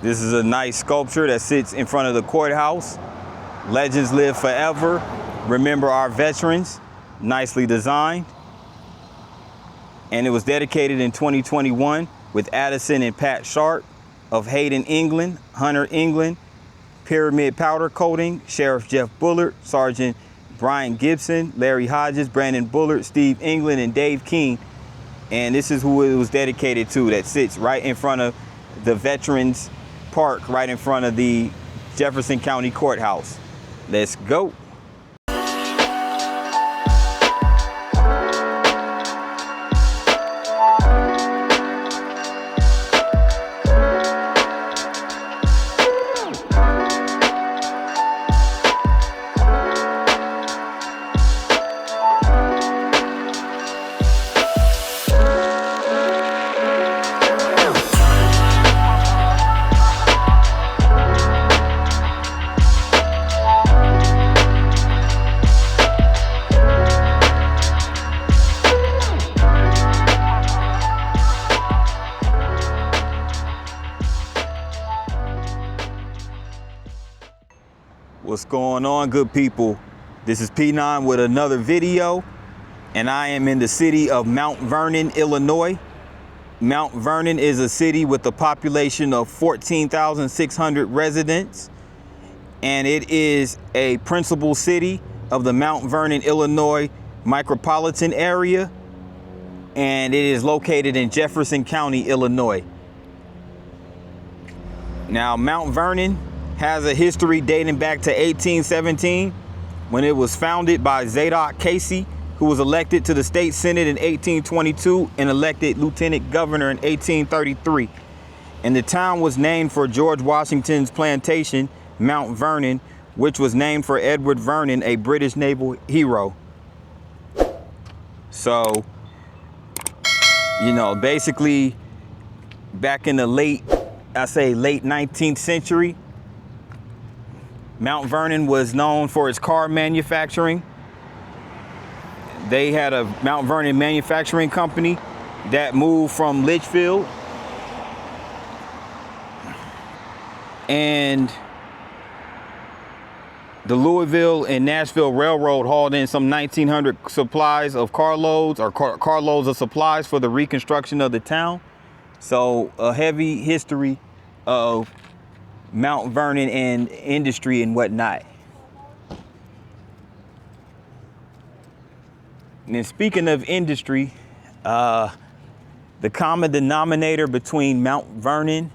This is a nice sculpture that sits in front of the courthouse. Legends live forever. Remember our veterans. Nicely designed. And it was dedicated in 2021 with Addison and Pat Sharp of Hayden, England, Hunter, England, Pyramid Powder Coating, Sheriff Jeff Bullard, Sergeant Brian Gibson, Larry Hodges, Brandon Bullard, Steve England, and Dave King. And this is who it was dedicated to, that sits right in front of the Veterans Park, right in front of the Jefferson County Courthouse. Let's go. What's going on, good people? This is P9 with another video, and I am in the city of Mount Vernon, Illinois. Mount Vernon is a city with a population of 14,600 residents, and it is a principal city of the Mount Vernon, Illinois micropolitan area, and it is located in Jefferson County, Illinois. Now, Mount Vernon has a history dating back to 1817, when it was founded by Zadok Casey, who was elected to the state senate in 1822 and elected lieutenant governor in 1833. And the town was named for George Washington's plantation, Mount Vernon, which was named for Edward Vernon, a British naval hero. So, you know, basically back in the late 19th century, Mount Vernon was known for its car manufacturing. They had a Mount Vernon manufacturing company that moved from Litchfield. And the Louisville and Nashville Railroad hauled in some 1,900 supplies of carloads of supplies for the reconstruction of the town. So a heavy history of Mount Vernon and industry and whatnot. And speaking of industry, the common denominator between Mount Vernon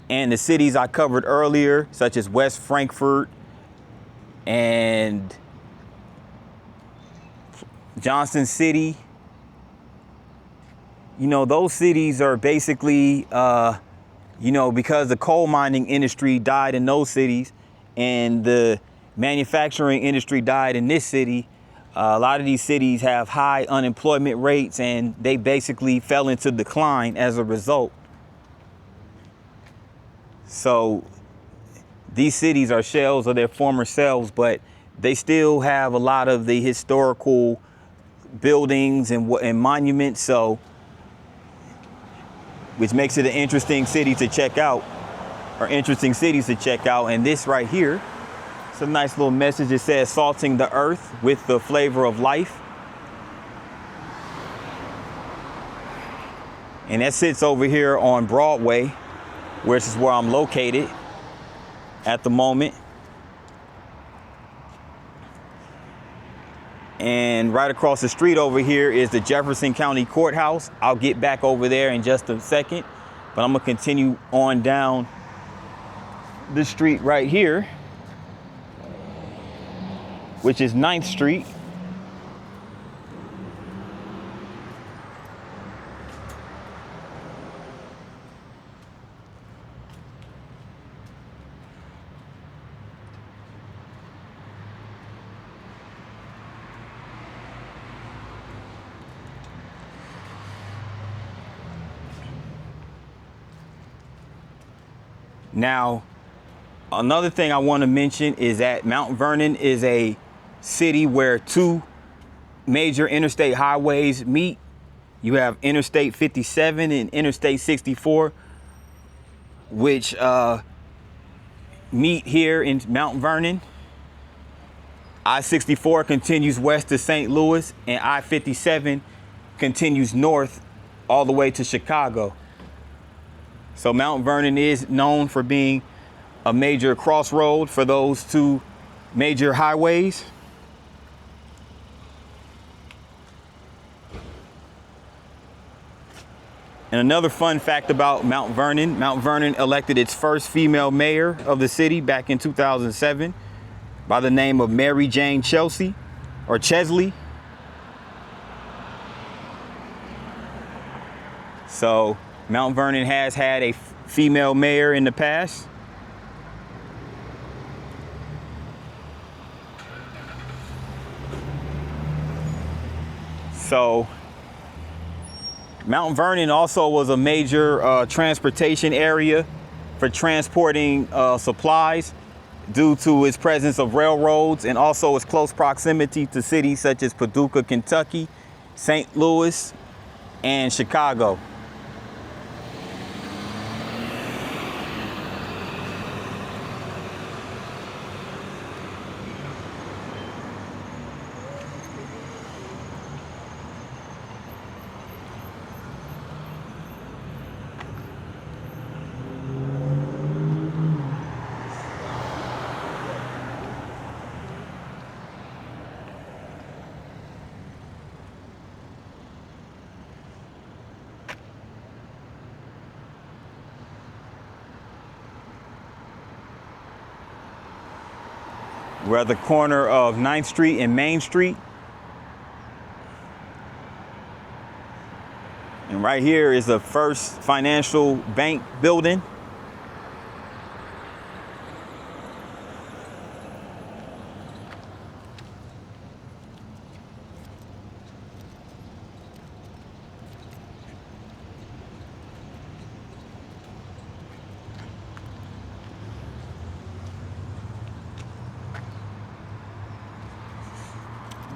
and the cities I covered earlier, such as West Frankfort and Johnson City, you know, those cities are basically you know, because the coal mining industry died in those cities and the manufacturing industry died in this city, a lot of these cities have high unemployment rates and they basically fell into decline as a result. So these cities are shells of their former selves, but they still have a lot of the historical buildings and monuments. So, which makes it an interesting city to check out, or interesting cities to check out. And this right here, it's a nice little message. It says, salting the earth with the flavor of life. And that sits over here on Broadway, which is where I'm located at the moment. And right across the street over here is the Jefferson County Courthouse. I'll get back over there in just a second, but I'm gonna continue on down the street right here, which is 9th Street. Now, another thing I want to mention is that Mount Vernon is a city where two major interstate highways meet. You have Interstate 57 and Interstate 64 which meet here in Mount Vernon. I-64 continues west to St. Louis, and I-57 continues north all the way to Chicago. So Mount Vernon is known for being a major crossroad for those two major highways. And another fun fact about Mount Vernon elected its first female mayor of the city back in 2007 by the name of Mary Jane Chesley. So Mount Vernon has had a female mayor in the past. So Mount Vernon also was a major transportation area for transporting supplies due to its presence of railroads and also its close proximity to cities such as Paducah, Kentucky, St. Louis, and Chicago. We're at the corner of 9th Street and Main Street. And right here is the First Financial Bank building.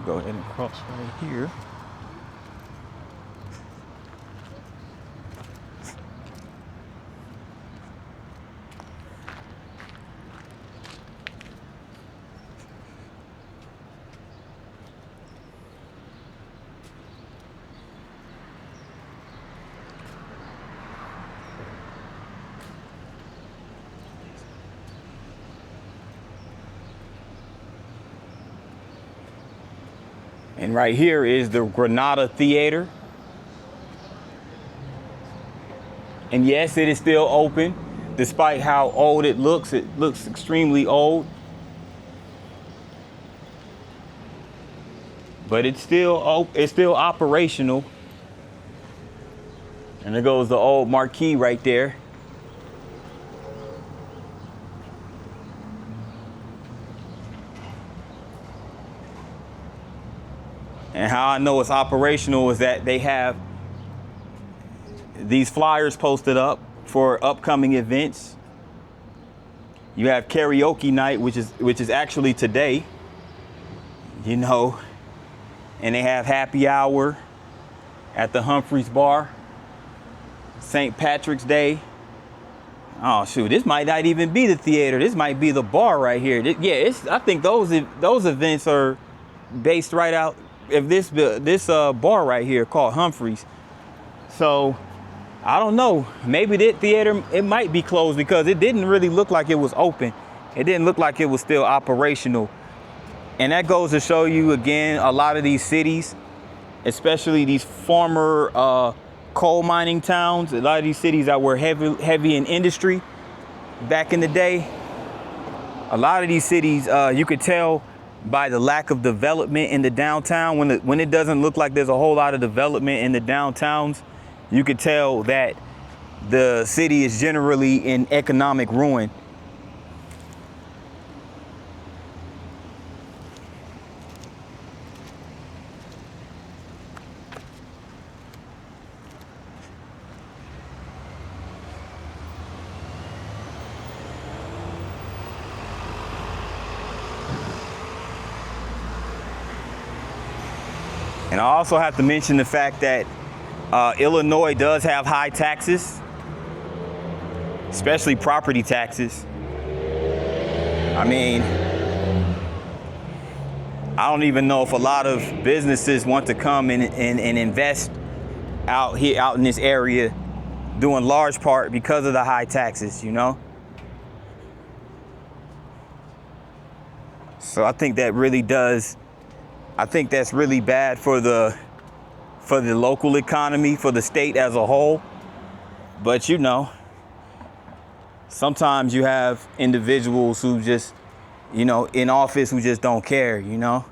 Go ahead and cross right here. And right here is the Granada Theater. And yes, it is still open, despite how old it looks. It looks extremely old. But it's still operational. And there goes the old marquee right there. And how I know it's operational is that they have these flyers posted up for upcoming events. You have karaoke night, which is actually today, you know, and they have happy hour at the Humphreys Bar. St. Patrick's Day. Oh shoot, this might not even be the theater. This might be the bar right here. Yeah, I think those events are based right out of this bar right here called Humphreys. So I don't know. Maybe that theater, it might be closed because it didn't really look like it was open. It didn't look like it was still operational. And that goes to show you again, a lot of these cities, especially these former coal mining towns, a lot of these cities that were heavy in industry back in the day. A lot of these cities, you could tell by the lack of development in the downtown. When it doesn't look like there's a whole lot of development in the downtowns, you could tell that the city is generally in economic ruin. And I also have to mention the fact that Illinois does have high taxes. especially property taxes. I mean, I don't even know if a lot of businesses want to come and invest out here, out in this area, due in large part because of the high taxes, you know? So I think that really does, I think that's really bad for the local economy, for the state as a whole. But you know, sometimes you have individuals who just, you know, in office who just don't care, you know?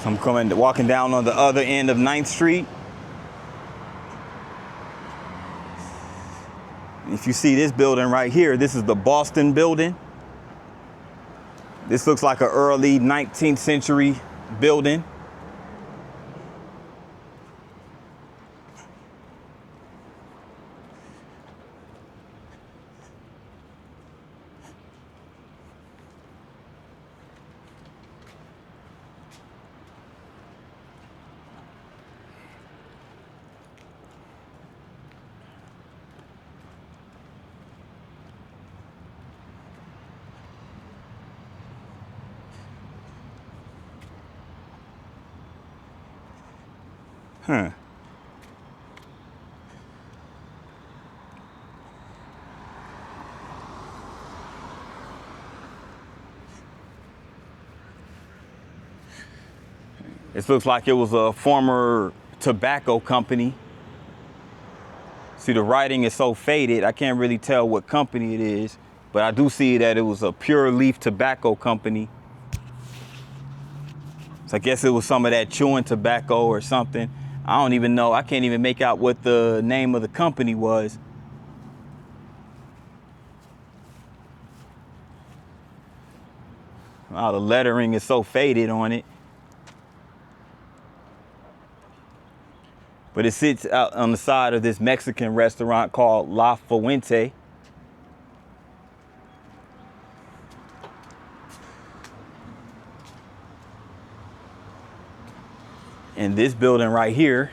So I'm walking down on the other end of 9th Street. If you see this building right here, this is the Boston building. This looks like an early 19th century building. Huh. This looks like it was a former tobacco company. See, the writing is so faded, I can't really tell what company it is, but I do see that it was a pure leaf tobacco company. So I guess it was some of that chewing tobacco or something. I don't even know. I can't even make out what the name of the company was. Wow, the lettering is so faded on it. But it sits out on the side of this Mexican restaurant called La Fuente. And this building right here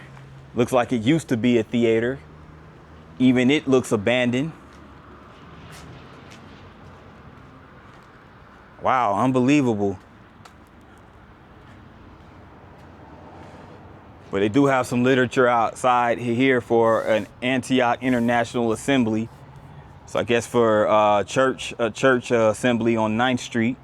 looks like it used to be a theater. Even it looks abandoned. Wow, unbelievable. But they do have some literature outside here for an Antioch International Assembly. So I guess for a church assembly on 9th Street.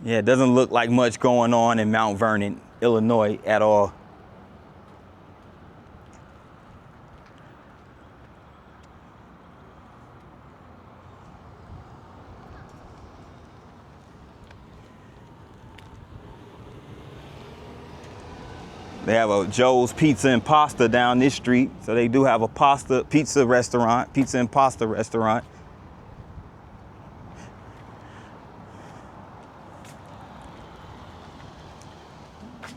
Yeah, it doesn't look like much going on in Mount Vernon, Illinois at all. They have a Joe's Pizza and Pasta down this street. So they do have a pizza and pasta restaurant.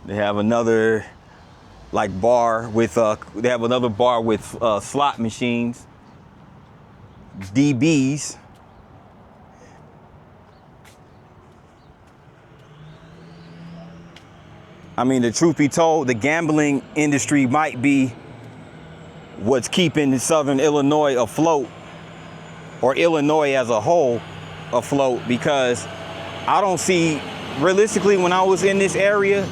They have another bar with slot machines, DBs. I mean, the truth be told, the gambling industry might be what's keeping Southern Illinois afloat, or Illinois as a whole afloat, because I don't see, realistically, when I was in this area,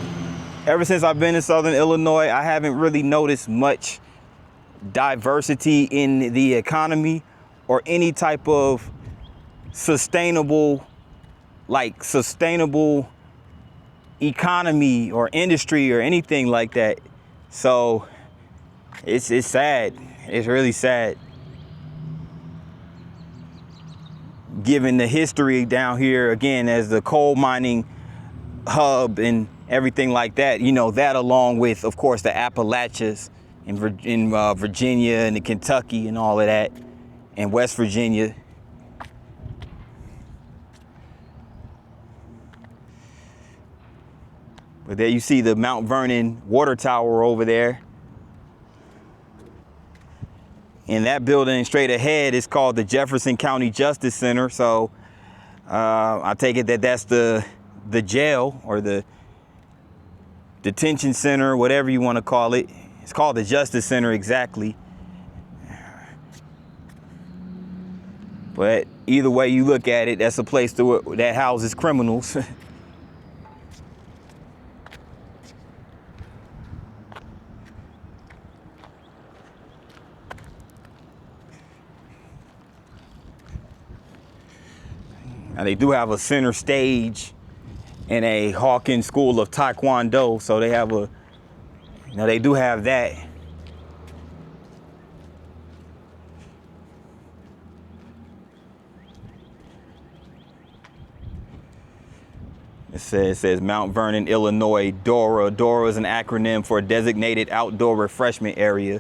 ever since I've been in Southern Illinois, I haven't really noticed much diversity in the economy or any type of sustainable economy or industry or anything like that. So it's sad. It's really sad. Given the history down here, again, as the coal mining hub and everything like that, you know, that along with, of course, the Appalachians in Virginia and the Kentucky and all of that, and West Virginia. But there you see the Mount Vernon water tower over there. And that building straight ahead is called the Jefferson County Justice Center. So I take it that that's the jail or the detention center, whatever you want to call it. It's called the Justice Center exactly. But either way you look at it, that's a place that houses criminals. Now they do have a center stage and a Hawkins School of Taekwondo, so they have a, you know, they do have that. It says Mount Vernon, Illinois, DORA. DORA is an acronym for Designated Outdoor Refreshment Area.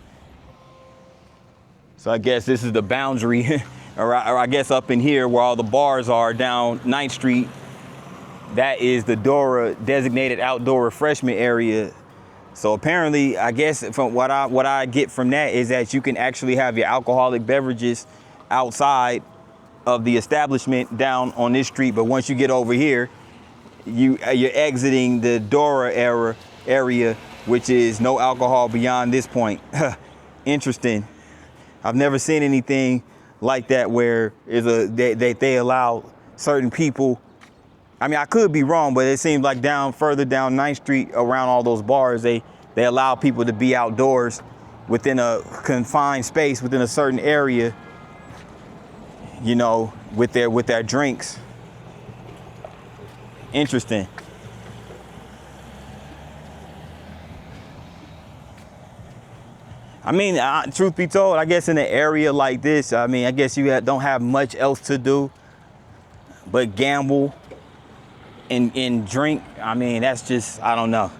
So I guess this is the boundary, or I guess up in here where all the bars are down 9th Street, that is the DORA, Designated Outdoor Refreshment Area. So apparently, I guess from what I get from that is that you can actually have your alcoholic beverages outside of the establishment down on this street. But once you get over here, you're exiting the DORA area, which is no alcohol beyond this point. Interesting. I've never seen anything like that where they allow certain people. I mean, I could be wrong, but it seems like further down 9th Street around all those bars, they allow people to be outdoors within a confined space, within a certain area, you know, with their drinks. Interesting. I mean, truth be told, I guess in an area like this, I mean, I guess you don't have much else to do but gamble and drink. I mean, that's just, I don't know.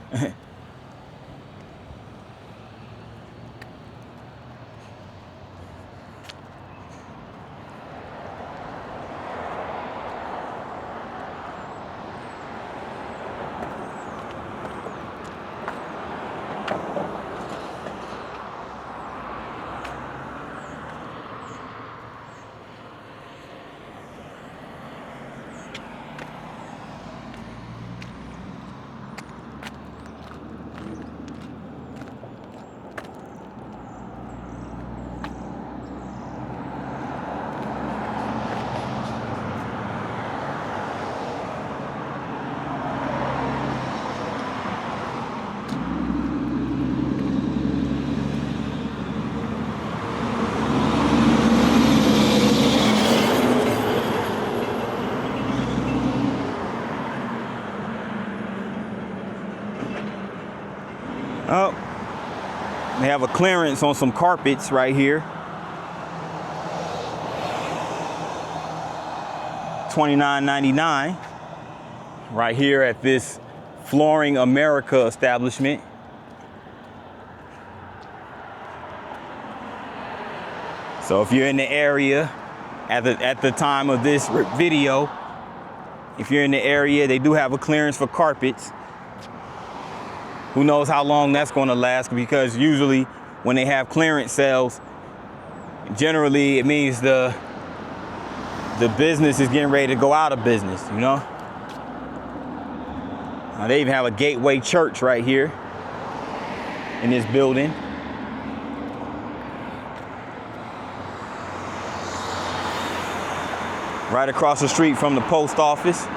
Oh, they have a clearance on some carpets right here. $29.99 right here at this Flooring America establishment. So if you're in the area at the time of this video, if you're in the area, they do have a clearance for carpets. Who knows how long that's going to last, because usually when they have clearance sales, generally it means the business is getting ready to go out of business, you know? They even have a Gateway Church right here in this building. Right across the street from the post office.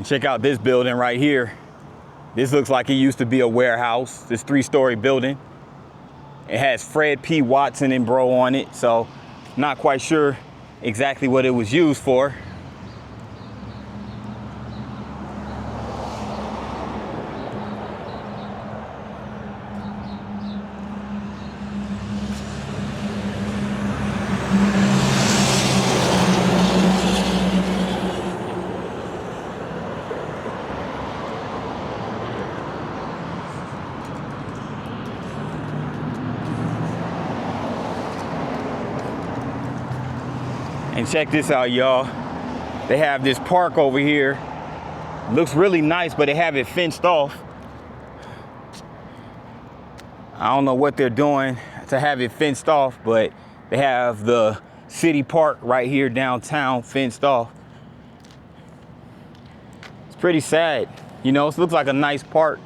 And check out this building right here. This looks like it used to be a warehouse, this 3-story building. It has Fred P. Watson and Bro on it, so not quite sure exactly what it was used for. And check this out, y'all. They have this park over here. Looks really nice, but they have it fenced off. I don't know what they're doing to have it fenced off, but they have the city park right here downtown fenced off. It's pretty sad. You know, it looks like a nice park.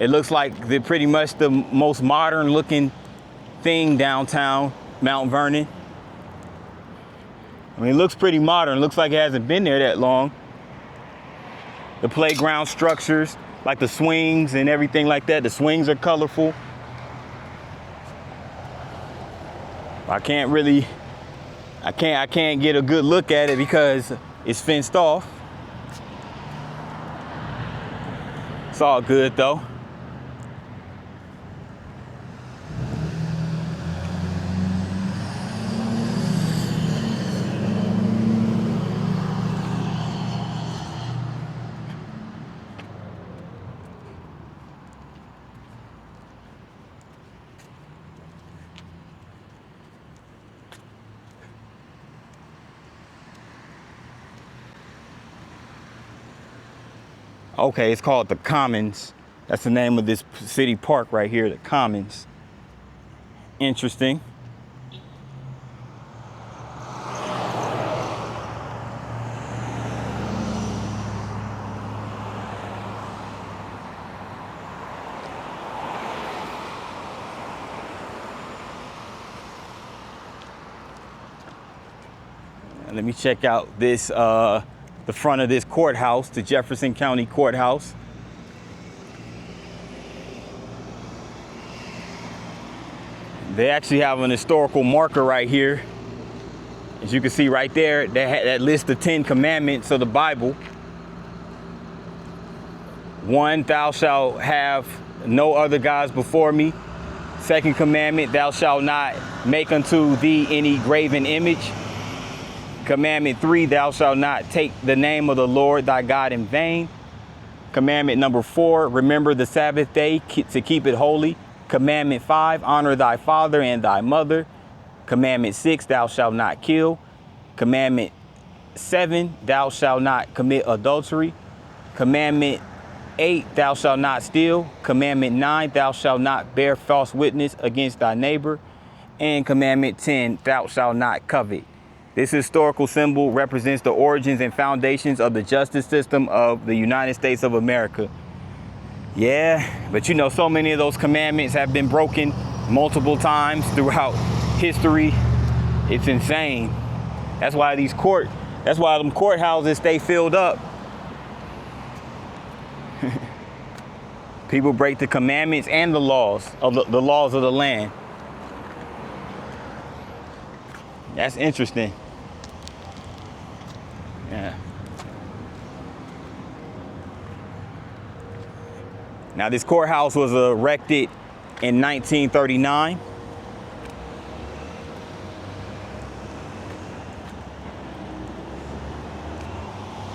It looks like they're pretty much the most modern looking thing downtown Mount Vernon. I mean, it looks pretty modern. It looks like it hasn't been there that long. The playground structures, like the swings and everything like that. The swings are colorful. I can't get a good look at it because it's fenced off. It's all good though. Okay, it's called the Commons. That's the name of this city park right here, the Commons. Interesting. Let me check out this the front of this courthouse, the Jefferson County Courthouse. They actually have an historical marker right here. As you can see right there, that lists the 10 commandments of the Bible. 1, thou shalt have no other gods before me. 2nd commandment, thou shalt not make unto thee any graven image. Commandment 3, thou shalt not take the name of the Lord thy God in vain. Commandment number 4, remember the Sabbath day to keep it holy. Commandment 5, honor thy father and thy mother. Commandment 6, thou shalt not kill. Commandment 7, thou shalt not commit adultery. Commandment 8, thou shalt not steal. Commandment 9, thou shalt not bear false witness against thy neighbor. And commandment 10, thou shalt not covet. This historical symbol represents the origins and foundations of the justice system of the United States of America. Yeah, but you know, so many of those commandments have been broken multiple times throughout history. It's insane. That's why them courthouses stay filled up. People break the commandments and the laws of the laws of the land. That's interesting. Yeah. Now, this courthouse was erected in 1939.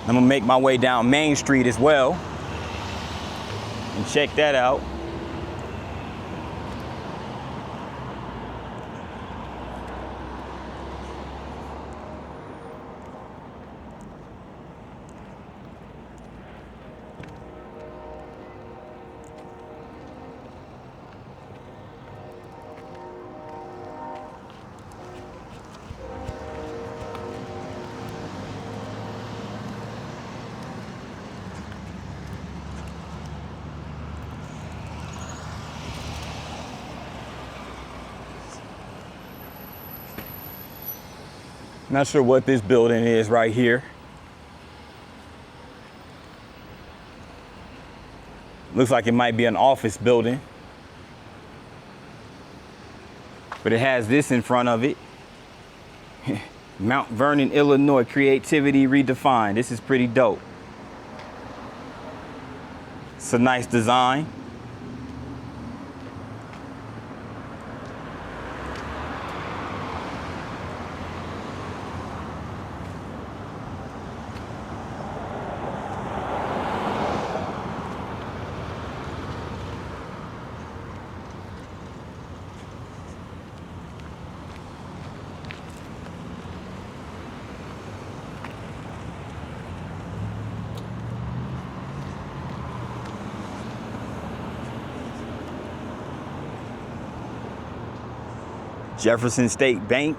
I'm gonna make my way down Main Street as well and check that out. Not sure what this building is right here. Looks like it might be an office building. But it has this in front of it. Mount Vernon, Illinois, creativity redefined. This is pretty dope. It's a nice design. Jefferson State Bank.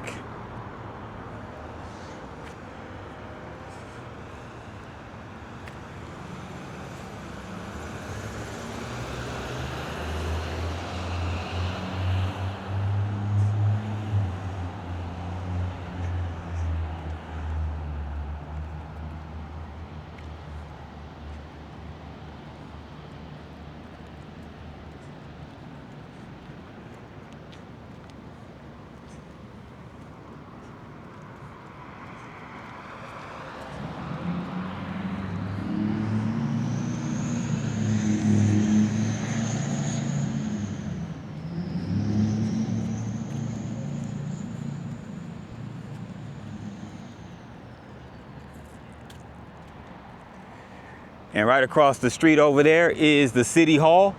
And right across the street over there is the City Hall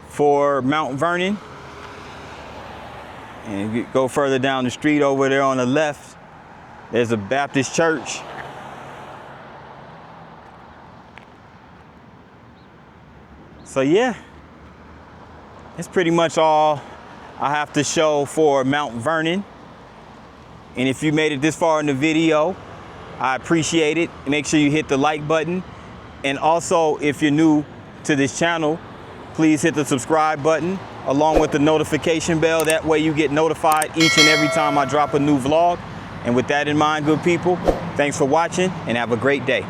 for Mount Vernon. And you go further down the street over there on the left, there's a Baptist church. So yeah, that's pretty much all I have to show for Mount Vernon. And if you made it this far in the video, I appreciate it. Make sure you hit the like button. And also, if you're new to this channel, please hit the subscribe button along with the notification bell. That way you get notified each and every time I drop a new vlog. And with that in mind, good people, thanks for watching and have a great day.